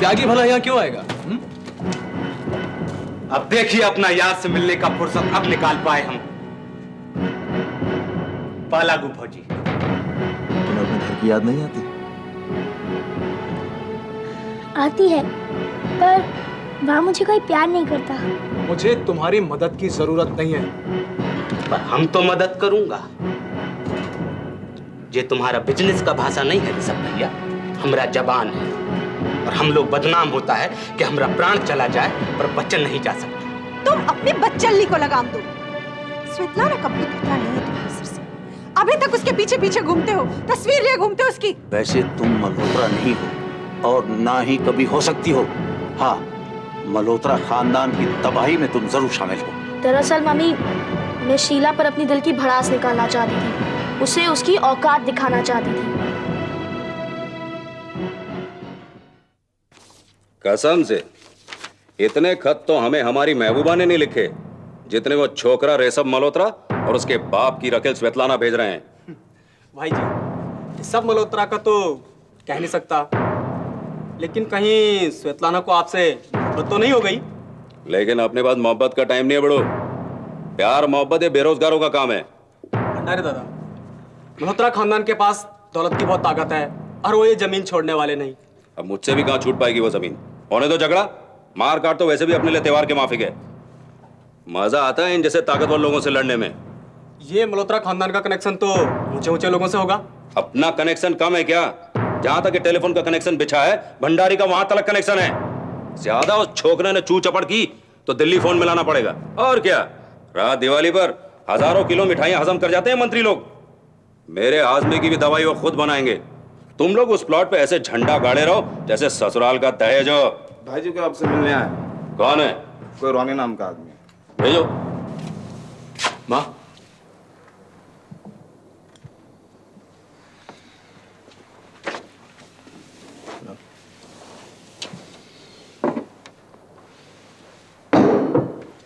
त्यागी भला यहाँ क्यों आएगा? अब देखिए, अपना याद से मिलने का फुर्सत अब निकाल पाए हम। पालागू भौजी, तुम्हें अपने घर की याद नहीं आती? आती है, पर वहाँ मुझे कोई प्यार नहीं करता। मुझे तुम्हारी मदद की जरूरत नहीं है। पर हम तो मदद करूंगा। ये तुम्हारा बिजनेस का भाषा नहीं है ऋषभ भैया, हमरा जबान है। और हम लोग बदनाम होता है कि हमरा प्राण चला जाए पर बच्चन नहीं जा सकता। तुम अपनी बच्चल्ली को लगाम दो। स्वेतलाना कभी टूटा नहीं है तुम्हारे सिर से। अभी तक उसके पीछे पीछे घूमते हो, तस्वीर लिए घूमते हो उसकी। वैसे तुम मल्होत्रा नहीं हो और ना ही कभी हो सकती हो। हाँ, मल्होत्रा खानदान की तबाही में तुम जरूर शामिल हो। दरअसल मम्मी, मैं शीला पर अपनी दिल की भड़ास निकालना चाहती थी, उसे उसकी औकात दिखाना चाहती थी। कसम से इतने खत तो हमें हमारी महबूबा ने नहीं लिखे जितने वो छोकरा ऋषभ मल्होत्रा और उसके बाप की रकेल स्वेतलाना भेज रहे हैं। भाई जी, सब मल्होत्रा का तो कह नहीं सकता, लेकिन कहीं स्वेतलाना को आपसे मोहब्बत तो नहीं हो गई? लेकिन अपने पास मोहब्बत का टाइम नहीं है बड़ो। प्यार मोहब्बत ये बेरोजगारों का काम है। भंडारी दादा, मल्होत्रा खानदान के पास दौलत की बहुत ताकत है और वो ये जमीन छोड़ने वाले नहीं। अब मुझसे भी कहां छूट पाएगी वो जमीन। होने दो झगड़ा, मार काट तो वैसे भी अपने लिए त्योहार के माफिक है। मजा आता है इन जैसे ताकतवर लोगों से लड़ने में। ये मल्होत्रा खानदान का कनेक्शन तो ऊंचे ऊंचे लोगों से होगा। अपना कनेक्शन कम है क्या? जहां तक टेलीफोन का कनेक्शन बिछा है, भंडारी का वहां तक कनेक्शन है। ज्यादा उस छोकरे ने चू चपड़ की तो दिल्ली फोन मिलाना पड़ेगा। और क्या, रात दिवाली पर हजारों किलो मिठाइयां हजम कर जाते हैं मंत्री लोग। मेरे हाजमे की भी दवाई वो खुद बनाएंगे। तुम लोग उस प्लॉट पे ऐसे झंडा गाड़े रहो जैसे ससुराल का दहेज हो। भाई जी को आपसे मिलने आए। कौन है? कोई रोनी नाम का आदमी। भेजो। माँ,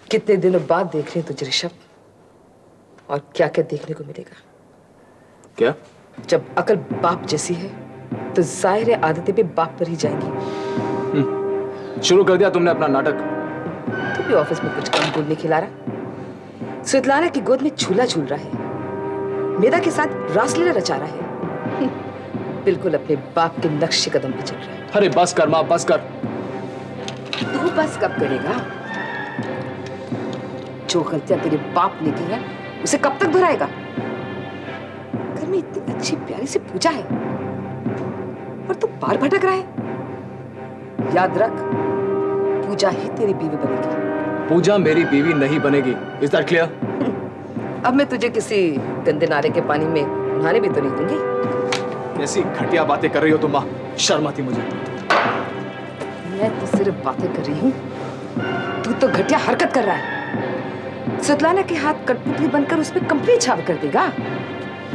कितने दिनों बाद देख रही हूं तुझे ऋषभ, और क्या क्या देखने को मिलेगा। क्या? जब अकल बाप जैसी है तो जाहिर है आदतें भी बाप पर ही जाएंगी। शुरू कर दिया तुमने अपना नाटक। तू भी ऑफिस में कुछ कम गुड़ नहीं खिला रहा। स्वेतलाना की गोद में झूला झूल रहा है, मेधा के साथ रासलीला रचा रहा है। बिल्कुल अपने बाप के नक्शे कदम पे चल रहा है। अरे बस कर माँ, बस कर। तू बस कब करेगा? जो गलतियां तेरे बाप ने की है उसे कब तक दोहराएगा? घर में इतनी अच्छी प्यारी सी पूजा है और तू बाहर भटक रहा है। याद रख, पूजा ही तेरी बीवी बनेगी। पूजा मेरी बीवी नहीं बनेगी। Is that clear? अब मैं तुझे किसी गंदे नाले के पानी में नहाने भी तो नहीं दूंगी। कैसी घटिया बातें कर रही हो तुम माँ, शर्म आती मुझे। मैं तो सिर्फ बातें कर रही हूँ, तू तो घटिया हरकत कर रहा है। स्वेतलाना के हाथ कठपुतली बनकर उस पर कंपनी छाप कर देगा।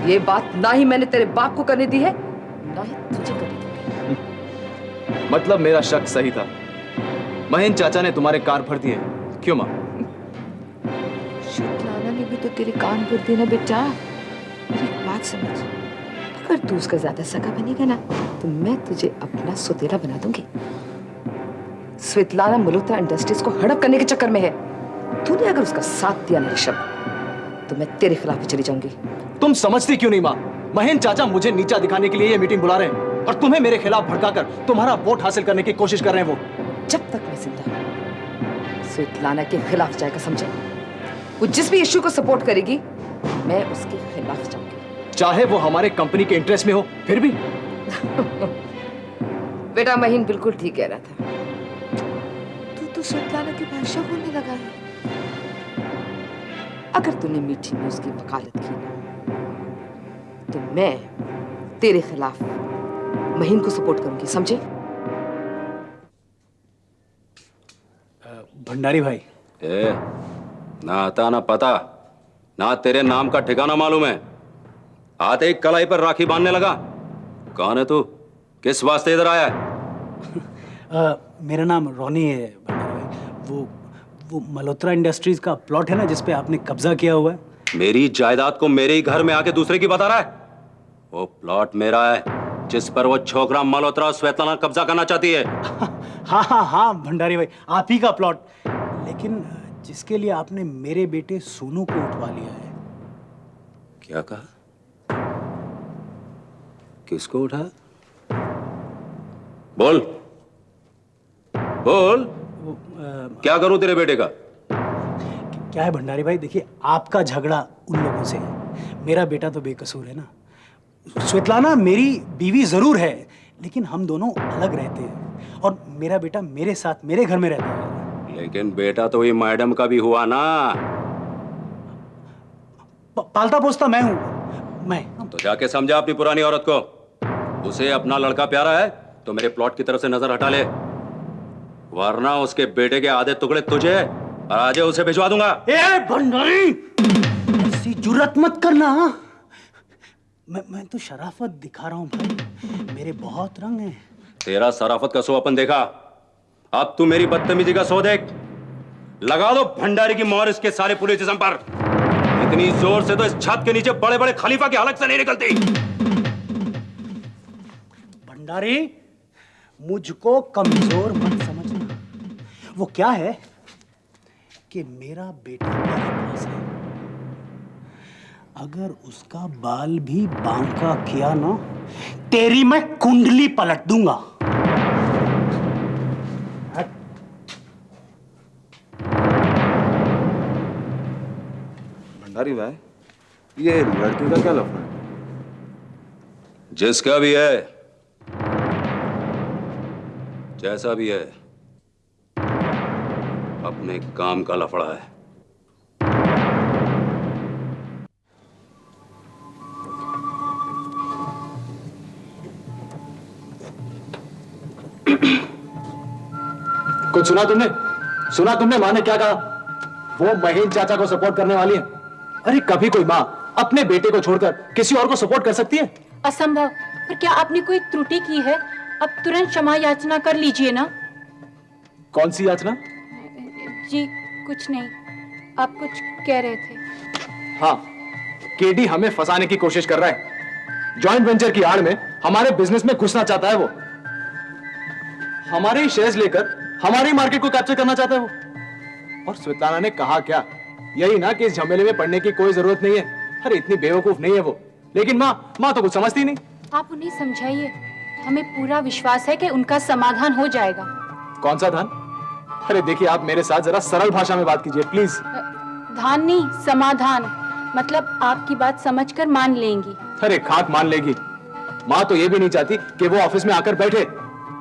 ये बात ना ही मैंने तेरे बाप को करने दी है, ना ही तुझे करने दी। मतलब मेरा शक सही था। महेंद्र चाचा ने तुम्हारे कान भर दिए। क्यों माँ? स्वेतलाना ने भी तो तेरे कान भर दिए ना बेटा। एक बात समझ, अगर तू उसका ज्यादा सगा बनेगा ना तो मैं तुझे अपना सौतेला बना दूंगी। स्वेतलाना मल्होत्रा इंडस्ट्रीज को हड़प करने के चक्कर में है। तूने अगर उसका साथ दिया ना ऋषभ, तो मैं तेरे खिलाफ ही चली जाऊंगी। तुम समझती क्यों नहीं माँ? महेंद्र चाचा मुझे नीचा दिखाने के लिए ये मीटिंग बुला रहे हैं और तुम्हें मेरे खिलाफ भड़काकर तुम्हारा वोट हासिल करने की कोशिश कर रहे हैं। वो जब तक मैं जिंदा हूं स्वेतलाना के खिलाफ जाएगा, समझे? वो जिस भी इश्यू को सपोर्ट करेगी मैं उसके खिलाफ जाऊंगी, चाहे वो हमारे कंपनी के इंटरेस्ट में हो। फिर भी बेटा महीन बिल्कुल ठीक कह रहा था। तू तो स्वेतलाना की भाषा बोलने लगा है। अगर तूने मीठी में उसकी वकालत की ना, तो मैं तेरे खिलाफ महीन को सपोर्ट करूंगी, समझे? भंडारी भाई, ना आता ना पता, ना तेरे नाम का ठिकाना मालूम है। आते ही कलाई पर राखी बांधने लगा। कौन है तू? किस वास्ते इधर आया है? मेरा नाम रोनी है भंडारी भाई। वो मल्होत्रा इंडस्ट्रीज का प्लॉट है ना जिसपे आपने कब्जा किया हुआ है। मेरी जायदाद को मेरे ही घर में आके दूसरे की बता रहा है? वो प्लॉट मेरा है जिस पर वो छोकरा मल्होत्रा और स्वेतलाना कब्जा करना चाहती है। हाँ हाँ हाँ भंडारी भाई, आप ही का प्लॉट, लेकिन जिसके लिए आपने मेरे बेटे सोनू को उठवा लिया है। क्या कहा? किसको उठा? बोल बोल, क्या करूं तेरे बेटे का? क्या है भंडारी भाई, देखिए आपका झगड़ा उन लोगों से है, मेरा बेटा तो बेकसूर है ना। स्वेतलाना मेरी बीवी जरूर है, लेकिन हम दोनों अलग रहते हैं और मेरा बेटा मेरे साथ मेरे घर में रहता है। लेकिन बेटा तो ये मैडम का भी हुआ ना। पालता पोसता मैं हूं। मैं तो जाके समझा अपनी पुरानी औरत को, उसे अपना लड़का प्यारा है तो मेरे प्लॉट की तरफ से नजर हटा ले, वरना उसके बेटे के आधे टुकड़े तुझे और आज उसे भिजवा दूंगा। ए भंडारी, ऐसी जुर्रत मत करना। मैं तो शराफत दिखा रहा हूं भाई, मेरे बहुत रंग हैं। तेरा शराफत का शो अपन देखा, अब तू मेरी बदतमीजी का शो देख। लगा दो भंडारी की मोहर इसके सारे पुलिस स्टेशन पर। इतनी जोर से तो इस छत के नीचे बड़े बड़े खलीफा की हलक से नहीं निकलती। भंडारी, मुझको कमजोर मत समझना। वो क्या है कि मेरा बेटा मेरे पास है, अगर उसका बाल भी बांका किया ना, तेरी मैं कुंडली पलट दूंगा। भंडारी भाई, ये लड़की का क्या लफड़ा है? जिसका भी है, जैसा भी है, अपने काम का लफड़ा है। कुछ सुना तुमने? सुना तुमने माँ ने क्या कहा? वो महेश चाचा को सपोर्ट करने वाली है। अरे कभी कोई माँ अपने बेटे को छोड़कर किसी और को सपोर्ट कर सकती है? असंभव। पर क्या आपने कोई त्रुटि की है? अब तुरंत क्षमा याचना कर लीजिए ना। कौन सी याचना? जी कुछ नहीं, आप कुछ कह रहे थे। हाँ, केडी हमें फंसाने की कोशिश कर रहा है। जॉइंट वेंचर की आड़ में हमारे बिजनेस में घुसना चाहता है वो। हमारे ही शेयर्स लेकर हमारे ही मार्केट को कैप्चर करना चाहता है वो। और स्वेतलाना ने कहा क्या? यही ना कि इस झमेले में पड़ने की कोई जरूरत नहीं है। अरे इतनी बेवकूफ नहीं है वो। लेकिन माँ तो कुछ समझती नहीं। आप उन्हें समझाइए, हमें पूरा विश्वास है कि उनका समाधान हो जाएगा। कौन सा धान? अरे देखिए, आप मेरे साथ जरा सरल भाषा में बात कीजिए प्लीज। धान नहीं, समाधान। मतलब आपकी बात समझकर मान लेंगी। अरे खाक मान लेगी। माँ तो ये भी नहीं चाहती कि वो ऑफिस में आकर बैठे।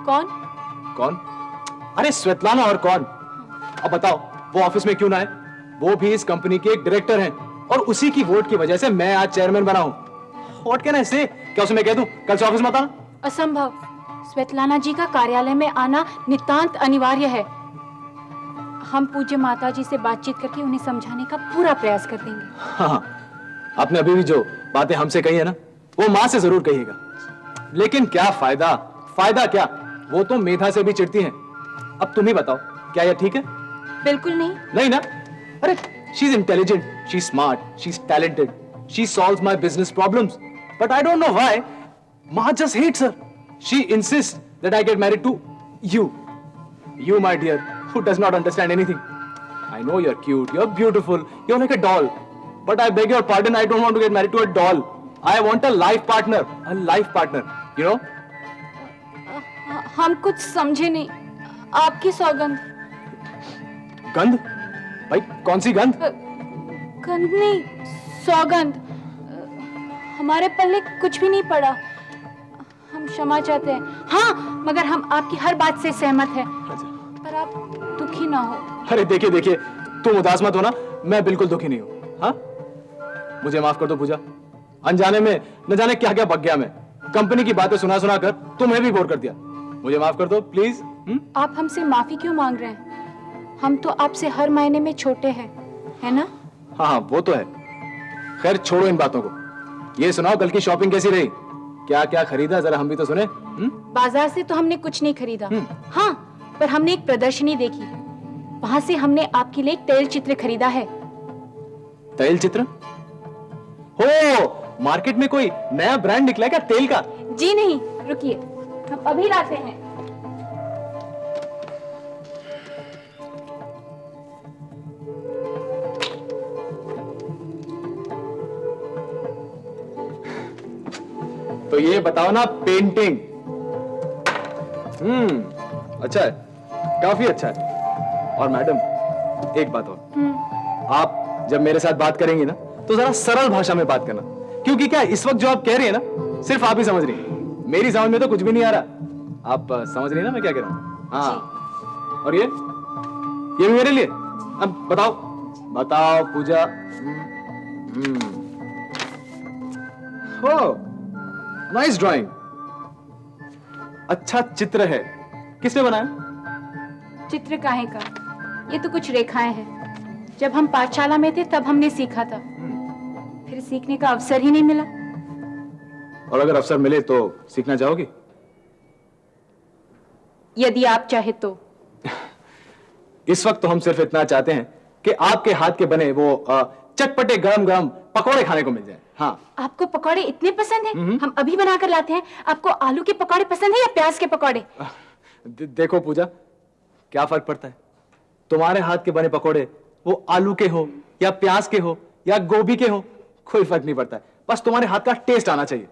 कौन? कौन? अरे स्वेतलाना और कौन? अब बताओ, वो ऑफिस में क्यों ना है? वो भी इस कंपनी के एक डायरेक्टर हैं और उसी की वोट की वजह से मैं आज चेयरमैन बना हूं। व्हाट कैन आई से? क्या उसे मैं कह दूं कल से ऑफिस मत आना? असंभव। स्वेतलाना जी का कार्यालय में आना नितांत अनिवार्य है। हम पूज्य माता जी से बातचीत करके उन्हें समझाने का पूरा प्रयास कर देंगे। हाँ, आपने अभी भी जो बातें हमसे कही है ना, वो माँ से जरूर कहिएगा। लेकिन क्या फायदा? फायदा क्या? वो तो मेधा से भी चिढ़ती हैं। अब तुम ही बताओ, क्या यह ठीक है? बिल्कुल नहीं। नहीं ना? अरे she is intelligent, she is smart, she is talented, she solves my business problems, but I don't know why Ma just hates her. She insists that I get married to you. You, my dear, who does not understand anything. I know you're cute, you're beautiful, you're like a doll. But I beg your pardon, I don't want to get married to a doll. I want a life partner. A life partner, you know? हम कुछ समझे नहीं। आपकी सौगंध। गंध? भाई कौन सी गंध? गंध नहीं, सौगंध। हमारे पल्ले कुछ भी नहीं पड़ा। हम क्षमा चाहते हैं। हाँ, मगर हम आपकी हर बात से सहमत हैं। पर आप दुखी ना हो। अरे देखिए देखिए, तुम उदास मत हो ना, मैं बिल्कुल दुखी नहीं हूँ। हाँ, मुझे माफ कर दो पूजा। अनजाने में न जाने क्या क्या बक गया मैं। कंपनी की बातें सुना सुना कर तुम्हें भी बोर कर दिया। मुझे माफ कर दो प्लीज। आप हमसे माफी क्यों मांग रहे हैं? हम तो आपसे हर मायने में छोटे हैं, है ना? हाँ, वो तो है। खैर छोड़ो इन बातों को। ये सुनाओ, कल की शॉपिंग कैसी रही? क्या क्या खरीदा, जरा हम भी तो सुने। बाजार से तो हमने कुछ नहीं खरीदा। हाँ, पर हमने एक प्रदर्शनी देखी। वहाँ से हमने आपके लिए एक तैल चित्र खरीदा है। तैल चित्र? हो, मार्केट में कोई नया ब्रांड निकला क्या तेल का? जी नहीं, रुकिए, हम अभी लाते हैं। तो ये बताओ ना, पेंटिंग अच्छा है, काफी अच्छा है। और मैडम एक बात और, आप जब मेरे साथ बात करेंगी ना तो जरा सरल भाषा में बात करना, क्योंकि क्या इस वक्त जो आप कह रही है ना सिर्फ आप ही समझ रही हैं, मेरी समझ में तो कुछ भी नहीं आ रहा। आप समझ रही है ना मैं क्या कह रहा हूँ? हाँ। और ये भी मेरे लिए। अब बताओ बताओ पूजा। हो, नाइस ड्राइंग, अच्छा चित्र है। किसने बनाया? चित्र काहे का, ये तो कुछ रेखाएं हैं। जब हम पाठशाला में थे तब हमने सीखा था, फिर सीखने का अवसर ही नहीं मिला। और अगर अवसर मिले तो सीखना चाहोगी? यदि आप चाहे तो। इस वक्त तो हम सिर्फ इतना चाहते हैं कि आपके हाथ के बने वो चटपटे गरम गरम पकौड़े खाने को मिल जाए। हाँ। आपको पकौड़े इतने पसंद हैं? हम अभी बना कर लाते हैं। आपको आलू के पकौड़े पसंद है या प्याज के पकौड़े? देखो पूजा, क्या फर्क पड़ता है? तुम्हारे हाथ के बने पकौड़े वो आलू के हो या प्याज के हो या गोभी के हो, कोई फर्क नहीं पड़ता है। बस तुम्हारे हाथ का टेस्ट आना चाहिए।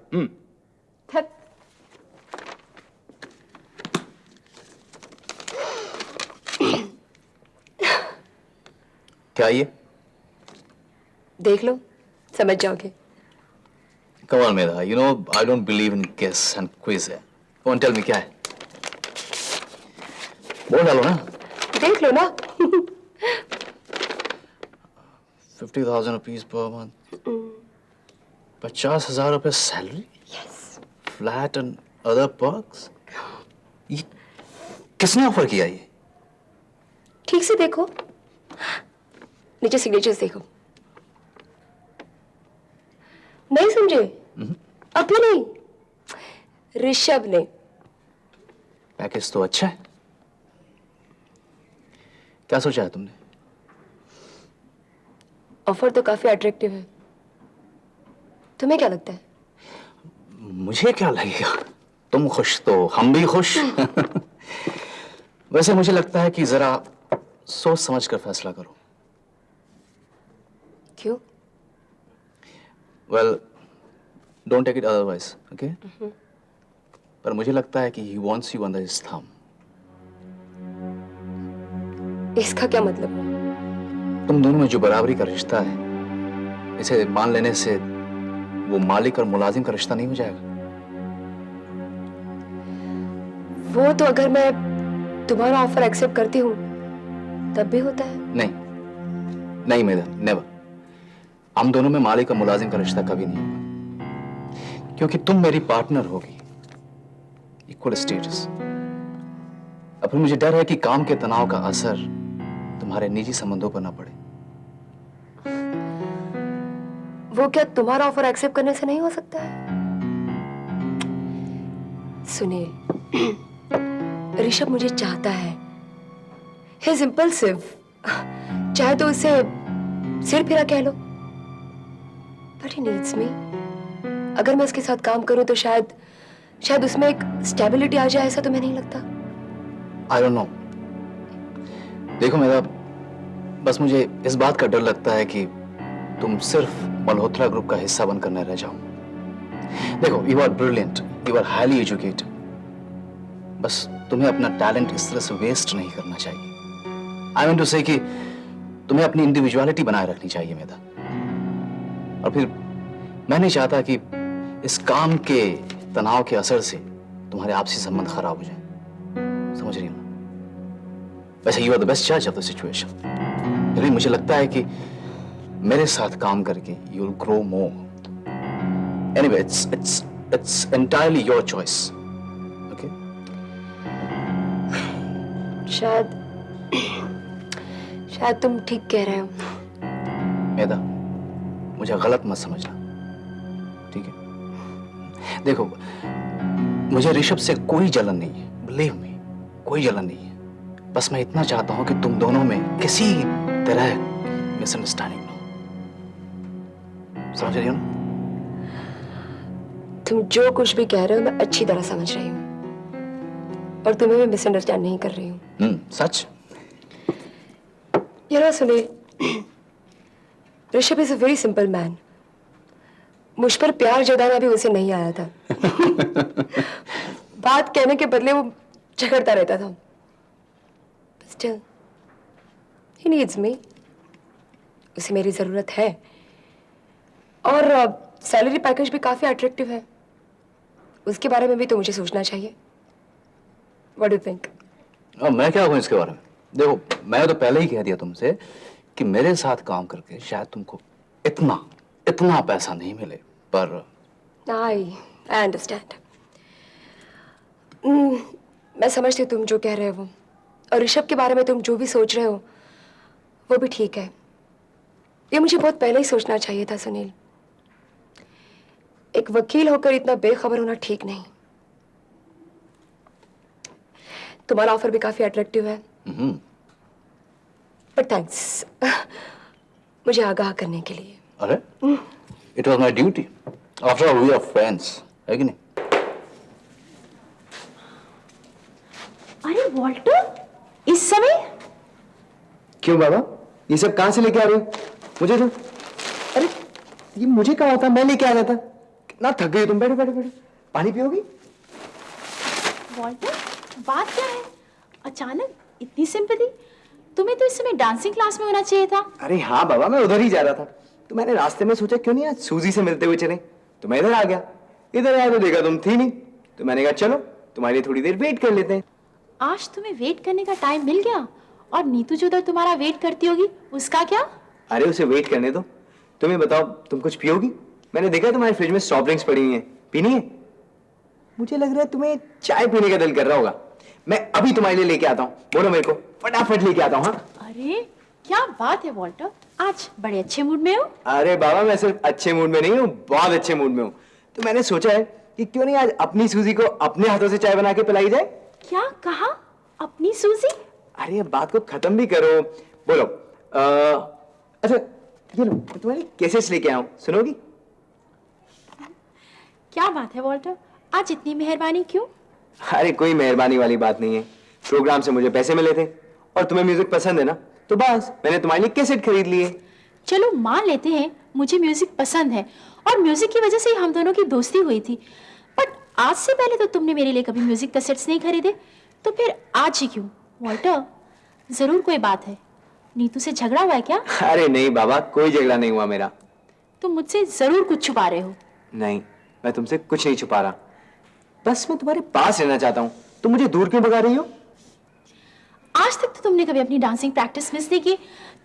थक। क्या ये? देख लो, समझ जाओगे। Come on, Medha. You know I don't believe in guess and quiz है। Come on, tell me क्या है? बोल डालो ना। देख लो ना। 50,000 rupees per month. 50,000 रुपए salary? Yes. Flat and other perks? ये किसने ऑफर किया ये? ठीक से देखो, नीचे सिग्नेचर्स देखो। नहीं समझे? अभी नहीं, ऋषभ ने। पैकेज तो अच्छा है। क्या सोचा है तुमने? ऑफर तो काफी अट्रैक्टिव है। तुम्हें क्या लगता है? मुझे क्या लगेगा? तुम खुश तो हम भी खुश। वैसे मुझे लगता है कि जरा सोच समझ कर फैसला करो। क्यों? Well, don't take it otherwise, okay? पर मुझे लगता है कि he wants you under his thumb. इसका क्या मतलब? तुम दोनों में जो बराबरी का रिश्ता है, इसे मान लेने से वो मालिक और मुलाजिम का रिश्ता नहीं हो जाएगा। वो तो अगर मैं तुम्हारा ऑफर एक्सेप्ट करती हूँ तब भी होता है। नहीं, नहीं मेधा, नेवर। हम दोनों में मालिक और मुलाजिम का रिश्ता कभी नहीं होगा, क्योंकि तुम मेरी पार्टनर होगी, इक्वल स्टेटस। अब फिर मुझे डर है कि काम के तनाव का असर तुम्हारे निजी संबंधों पर ना पड़े। वो क्या तुम्हारा ऑफर एक्सेप्ट करने से नहीं हो सकता है? सुनील, ऋषभ मुझे चाहता है। He is impulsive. चाहे तो उसे सिर फिरा कह लो, but he needs me. अगर मैं उसके साथ काम करूं तो शायद उसमें एक स्टेबिलिटी आ जाए, ऐसा तुम्हें नहीं लगता? I don't know. देखो मेरा, बस मुझे इस बात का डर लगता है कि तुम सिर्फ मल्होत्रा ग्रुप का हिस्सा बनकर न रह जाओ। देखो, you are brilliant, you are highly educated, बस तुम्हें अपना टैलेंट इस तरह से वेस्ट नहीं करना चाहिए। आई मीन टू से कि तुम्हें अपनी इंडिविजुअलिटी बनाए रखनी चाहिए मेधा। और फिर मैं नहीं चाहता कि इस काम के तनाव के असर से तुम्हारे आपसी संबंध खराब हो जाए। समझ रही हो ना? वैसे यू आर द बेस्ट जज ऑफ द सिचुएशन। फिर भी मुझे लगता है कि मेरे साथ काम करके you will grow more. Anyway, it's entirely your choice. Okay? शायद तुम ठीक कह रहे हो। मेधा, मुझे गलत मत समझना, ठीक है? देखो, मुझे ऋषभ से कोई जलन नहीं है, बिलीव मी, कोई जलन नहीं है। बस मैं इतना चाहता हूं कि तुम दोनों में किसी तरह मिसअंडरस्टैंडिंग ना हो। समझ रही हो ना? तुम जो कुछ भी कह रहे हो मैं अच्छी तरह समझ रही हूँ और तुम्हें मैं मिसअंडरस्टैंड नहीं कर रही हूँ। सच? You know, Sunil, Rishabh is a very simple man. मुझ पर प्यार जताना भी उसे नहीं आया था। बात कहने के बदले वो झगड़ता रहता था। Still, he needs me. उसे मेरी जरूरत है और सैलरी पैकेज भी काफी अट्रैक्टिव है। उसके बारे में भी तो मुझे सोचना चाहिए। What do you think? मैं क्या कहूँ इसके बारे में? देखो, मैं तो पहले ही कह दिया तुमसे कि मेरे साथ काम करके शायद तुमको इतना पैसा नहीं मिले, पर I understand. मैं समझती हूँ तुम जो कह रहे हो और ऋषभ के बारे में तुम जो भी सोच रहे हो वो भी ठीक है। ये मुझे बहुत पहले ही सोचना चाहिए था सुनील। एक वकील होकर इतना बेखबर होना ठीक नहीं। तुम्हारा ऑफर भी काफी अट्रैक्टिव है, बट थैंक्स मुझे आगाह करने के लिए। अरे, it was my duty. After all we are friends, है कि नहीं? अरे वॉल्टर, इस समय? क्यों बाबा, ये सब कहाँ से लेके आ रहे हो? मुझे तो, अरे ये मुझे कहा होता, मैं लेके आ जाता। कितना थक गई तुम। बैठो बैठो बैठो, पानी पियोगी? वॉल्टर, बात क्या है? अचानक इतनी सिंपैथी? तुम्हें तो इस समय डांसिंग क्लास में होना चाहिए था। अरे हाँ बाबा, मैं उधर ही जा रहा था, तो मैंने रास्ते में सोचा क्यों नहीं आज सूजी से मिलते हुए चले, तो मैं इधर आ गया। इधर आया तो देखा तुम थी नहीं, तो मैंने कहा चलो तुम्हारे लिए थोड़ी देर वेट कर लेते हैं। आज तुम्हें वेट करने का टाइम मिल गया, और नीतू जो उधर तुम्हारा वेट करती होगी उसका क्या? अरे उसे वेट करने दो। तुम्हें बताओ, तुम कुछ पियोगी? मैंने देखा तुम्हारे फ्रिज में सॉफ्ट ड्रिंक्स पड़ी हुई हैं, पीनी है? मुझे लग रहा है तुम्हें चाय पीने का दिल कर रहा होगा। मैं अभी तुम्हारे लिए लेके आता हूँ, बोलो मेरे को, फटाफट लेके आता हूँ। हाँ, अरे क्या बात है वॉल्टर, आज बड़े अच्छे मूड में हो। अरे बाबा, मैं सिर्फ अच्छे मूड में नहीं हूँ, बहुत अच्छे मूड में हूँ। तो मैंने सोचा है कि क्यों नहीं आज अपनी सूजी को अपने हाथों से चाय बना के पिलाई जाए। क्या कहा? अपनी सूजी? अरे अब बात को खत्म भी करो, बोलो। अच्छा ये लो, मैं तुम्हारे लिए कैसेट्स लेके आया हूँ, सुनोगी? क्या बात है वॉल्टर, आज इतनी मेहरबानी क्यों? अरे कोई मेहरबानी वाली बात नहीं है, प्रोग्राम से मुझे पैसे मिले थे और तुम्हें म्यूजिक पसंद है ना, तो बस मैंने तुम्हारे लिए कैसेट खरीद लिए। चलो मान लेते हैं मुझे म्यूजिक पसंद है और म्यूजिक की वजह से ही हम दोनों की दोस्ती हुई थी, बट आज से पहले तो तुमने मेरे लिए कभी म्यूजिक कैसेट्स नहीं खरीदे, तो फिर आज ही क्यों? वॉल्टर, जरूर कोई बात है। नीतू से झगड़ा हुआ है क्या? अरे नहीं बाबा, कोई झगड़ा नहीं हुआ मेरा। तुम मुझसे जरूर कुछ छुपा रहे हो। नहीं, मैं तुमसे कुछ नहीं छुपा रहा, बस मैं तुम्हारे पास रहना चाहता हूँ। तुम मुझे दूर क्यों भगा रही हो? आज तक तो तुमने कभी अपनी डांसिंग प्रैक्टिस मिस नहीं की,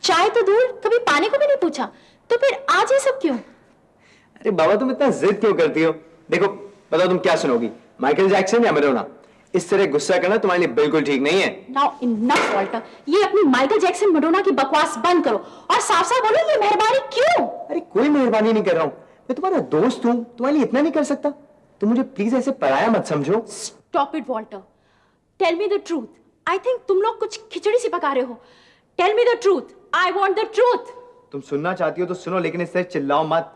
चाय तो दूर, कभी पानी को भी नहीं पूछा, तो फिर आज ये सब क्यों? अरे बाबा, तुम इतना जिद क्यों करती हो? देखो बताओ, तुम क्या सुनोगी, माइकल जैक्सन या मैडोना? इस तरह गुस्सा करना तुम्हारे लिए बिल्कुल ठीक नहीं है। नाउ इनफ वॉल्टर, ये अपनी माइकल जैक्सन मैडोना की बकवास बंद करो और साफ साफ बोलो ये मेहरबानी क्यों? अरे कोई मेहरबानी नहीं कर रहा हूँ, मैं तुम्हारा दोस्त हूँ, तुम्हारे लिए इतना नहीं कर सकता? तुम मुझे प्लीज ऐसे पराया मत समझो। Stop it Walter, tell me the truth. I think तुम लोग कुछ खिचड़ी सी पका रहे हो। Tell me the truth, I want the truth. तुम सुनना चाहती हो तो सुनो, लेकिन इस तरह चिल्लाओ मत।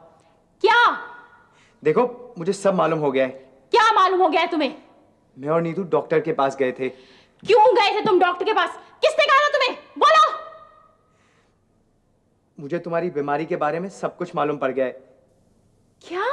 क्या? देखो मुझे सब मालूम हो गया है। क्या मालूम हो गया है तुम्हें? मैं और नीतू डॉक्टर के पास गए थे। क्यों गए थे तुम डॉक्टर के पास? किसने कहा था तुम्हें? बोलो। मुझे तुम्हारी बीमारी के बारे में सब कुछ मालूम पड़ गया है। क्या?